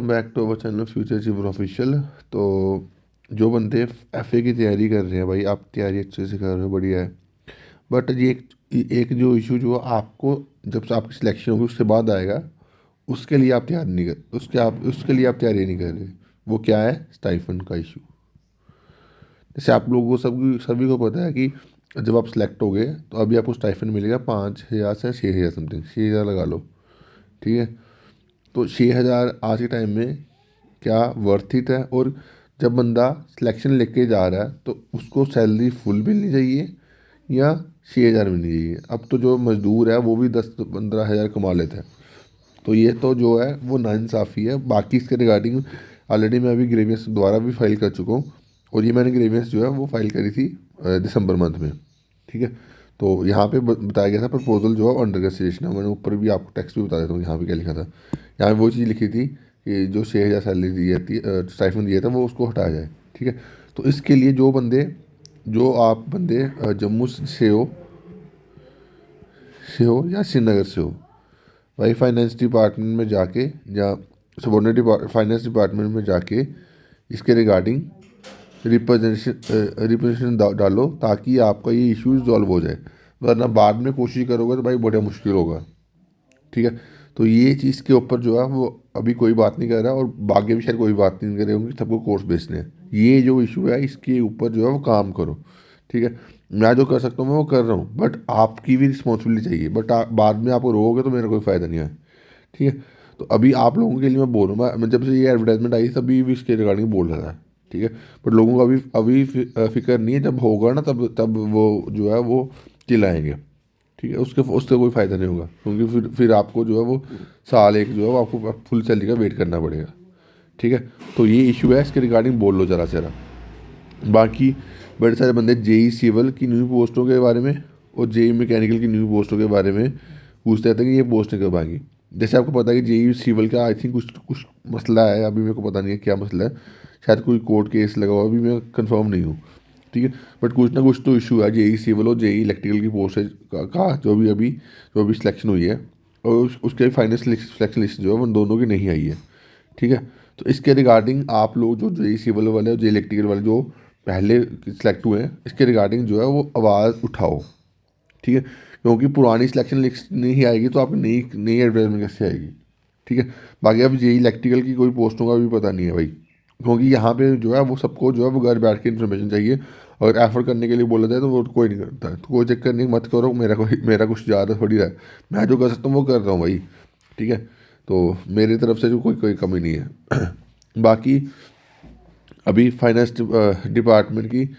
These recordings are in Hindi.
Welcome back to our channel future achiever official. तो जो बंदे एफए की तैयारी कर रहे हैं भाई, आप तैयारी अच्छे से कर रहे हो, बढ़िया है। बट ये एक जो इशू जो आपको जब से आपकी सिलेक्शन होगी उसके बाद आएगा, उसके लिए आप तैयारी नहीं कर उसके लिए आप तैयारी नहीं कर रहे। वो क्या है? स्टाइफंड का इशू। जैसे आप लोगों को सभी सभी को पता है कि जब आप सिलेक्ट हो गए तो अभी आपको स्टाइफंड मिलेगा 5,000 से 6,000 समथिंग, 6,000 लगा लो, ठीक है। तो 6,000 आज के टाइम में क्या वर्थ इट है? और जब बंदा सिलेक्शन लेके जा रहा है तो उसको सैलरी फुल मिलनी चाहिए या 6,000 मिलनी चाहिए? अब तो जो मज़दूर है वो भी 10-15 हज़ार कमा लेता है। तो ये तो जो है वो नाइंसाफ़ी है। बाकी इसके रिगार्डिंग ऑलरेडी मैं अभी ग्रेवियंस दोबारा भी फाइल कर चुका हूँ, और ये मैंने ग्रेवियंस जो है वो फाइल करी थी दिसंबर मंथ में, ठीक है। तो यहाँ पे बताया गया था प्रपोजल जो है अंडर कंसिडरेशन है। मैंने ऊपर भी आपको टेक्स्ट भी बता देता हूँ यहाँ पे क्या लिखा था। यहाँ पे वो चीज़ लिखी थी कि जो 6,000 सैलरी दी जाती स्टाइफन दिया था वो उसको हटाया जाए, ठीक है। तो इसके लिए जो आप बंदे जम्मू से हो या श्रीनगर से हो भाई, फाइनेंस डिपार्टमेंट में जाके या सबॉर्डिनेट फाइनेंस डिपार्टमेंट में जाके इसके रिगार्डिंग रिप्रेजेंटेशन डालो, ताकि आपका ये इशू सॉल्व हो जाए। वरना बाद में कोशिश करोगे तो भाई बड़ा मुश्किल होगा, ठीक है। तो ये चीज़ के ऊपर जो है वो अभी कोई बात नहीं कर रहा, और आगे भी शायद कोई बात नहीं कर रहे होंगे, सबको कोर्स बेचने हैं। ये जो इशू है इसके ऊपर जो है वो काम करो, ठीक है। मैं जो कर सकता हूँ मैं वो कर रहा हूँ, बट आपकी भी रिस्पॉन्सिबिलिटी चाहिए। बट बाद में आपको रोओगे तो मेरा कोई फ़ायदा नहीं है, ठीक है। तो अभी आप लोगों के लिए मैं बोल रहा हूँ, मैं जब से ये एडवर्टाइजमेंट आई तभी भी इसके रिगार्डिंग बोल रहा था, ठीक है। बट लोगों को अभी अभी फिक्र नहीं है, जब होगा ना तब तब वो जो है वो चिल्लाएंगे, ठीक है। उसके उससे कोई फ़ायदा नहीं होगा, क्योंकि फिर आपको जो है वो साल एक जो है वो आपको फुल सैलरी का वेट करना पड़ेगा, ठीक है। तो ये इशू है, इसके रिगार्डिंग बोल लो ज़रा ज़रा। बाकी बड़े सारे बंदे जेई सिविल की न्यू पोस्टों के बारे में और जेई मैकेनिकल की न्यू पोस्टों के बारे में पूछते रहते हैं कि ये पोस्टें कब आएंगी। जैसे आपको पता है कि जेई सिविल का आई थिंक कुछ कुछ मसला है, अभी मेरे को पता नहीं है क्या मसला है, शायद कोई कोर्ट केस लगा हुआ, अभी मैं कंफर्म नहीं हूँ, ठीक है। बट कुछ ना कुछ तो इशू है जेई सिविल और जेई इलेक्ट्रिकल की पोस्ट का जो भी सिलेक्शन हुई है, और उसके फाइनल सिलेक्शन लिस्ट जो है वो दोनों की नहीं आई है, ठीक है। तो इसके रिगार्डिंग आप लोग जो जेई सिविल वाले और जेई इलेक्ट्रिकल वाले जो पहले सिलेक्ट हुए हैं, इसके रिगार्डिंग जो है वो आवाज़ उठाओ, ठीक है। क्योंकि पुरानी सिलेक्शन लिस्ट नहीं आएगी तो आपकी नई नई एडवर्टाइजमेंट कैसे आएगी, ठीक है। बाकी अब जेई इलेक्ट्रिकल की कोई पोस्टों का भी पता नहीं है भाई, क्योंकि यहाँ पे जो है वो सबको जो है वो घर बैठ के इन्फॉर्मेशन चाहिए, और एफर्ट करने के लिए बोला जाए तो वो कोई नहीं करता है। तो कोई चक्कर नहीं, मत करो, मेरा कुछ ज़्यादा थोड़ी रहा है। मैं जो कर सकता हूँ वो कर रहा हूँ भाई, ठीक है। तो मेरी तरफ से जो कोई कोई कमी नहीं है। बाकी अभी फाइनेंस डिपार्टमेंट की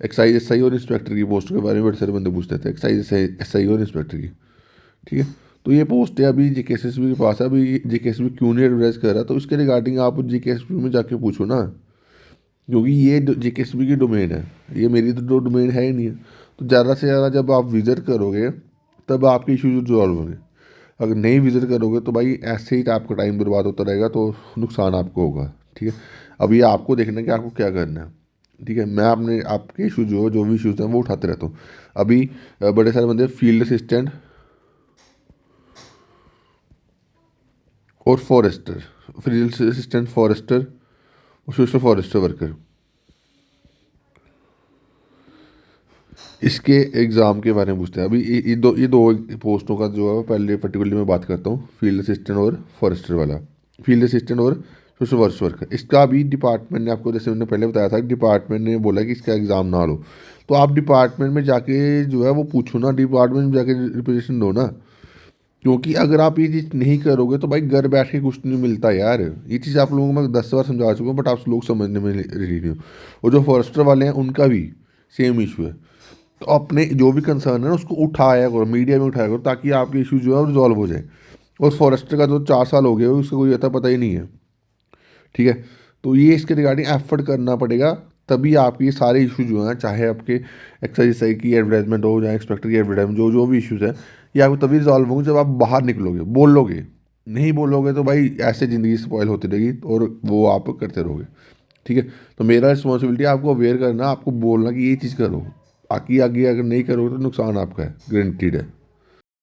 एक्साइज एसआई और इंस्पेक्टर की पोस्ट के बारे में बड़े सारे बंदे पूछते थे, एक्साइज एसआई और इंस्पेक्टर की, ठीक है। तो ये पोस्ट है अभी जेकेएसएसबी के पास है। अभी जेकेएसएसबी क्यों नहीं एडवर्टाइज कर रहा, तो इसके रिगार्डिंग आप जेकेएसएसबी में जाके पूछो ना, क्योंकि ये जेकेएसएसबी की डोमेन है, ये मेरी तो डोमेन है ही नहीं है। तो ज़्यादा से ज़्यादा जब आप विजिट करोगे तब आपके इशूज सॉल्व होंगे। अगर नहीं विजिट करोगे तो भाई ऐसे ही आपका टाइम बर्बाद होता रहेगा, तो नुकसान आपको होगा, ठीक है। अभी आपको देखना है कि आपको क्या करना है, ठीक है। मैं अपने आपके इशू जो भी इशूज़ हैं वो उठाते रहता हूँ। अभी बड़े सारे बंदे फील्ड असिस्टेंट और फॉरेस्टर, फील्ड असिस्टेंट, फॉरेस्टर और सोशल फॉरेस्टर वर्कर, इसके एग्ज़ाम के बारे में पूछते हैं। अभी ये दो पोस्टों का जो है पहले पर्टिकुलरली मैं बात करता हूँ, फील्ड असिस्टेंट और फॉरेस्टर वाला। फील्ड असिस्टेंट और सोशल वर्कर, इसका भी डिपार्टमेंट ने आपको, जैसे मैंने पहले बताया था, डिपार्टमेंट ने बोला कि इसका एग्ज़ाम ना लो। तो आप डिपार्टमेंट में जाके जो है वो पूछो ना, डिपार्टमेंट में जाके रिप्रेजेंटेशन दो ना। क्योंकि अगर आप ये चीज़ नहीं करोगे तो भाई घर बैठ के कुछ नहीं मिलता यार। ये चीज़ आप लोगों को मैं 10 बार समझा चुका हूँ, बट आप लोग समझने में रेडी नहीं हो। और जो फॉरेस्टर वाले हैं उनका भी सेम इशू है। तो अपने जो भी कंसर्न है ना उसको उठाया करो, मीडिया में उठाया करो, ताकि आपके इशू जो है रिजॉल्व हो जाए। और फॉरेस्टर का जो 4 साल हो गए उसका कोई अता पता ही नहीं है, ठीक है। तो ये इसके रिगार्डिंग एफर्ट करना पड़ेगा, तभी आपके ये सारे इशू जो हैं, चाहे आपके एक्सरसाइज की एडवर्टाइजमेंट हो या एक्सपेक्टर की एडवर्टाइजमेंट, जो भी इशूज़ हैं, ये आपको तभी रिजॉल्व होंगे जब आप बाहर निकलोगे, बोलोगे। नहीं बोलोगे तो भाई ऐसे ज़िंदगी स्पॉइल होती रहेगी, और वो आप करते रहोगे, ठीक है। तो मेरा रिस्पॉन्सिबिलिटी है आपको अवेयर करना, आपको बोलना कि ये चीज़ करो। बाकी आगे अगर नहीं करोगे तो नुकसान आपका है, गारंटीड है।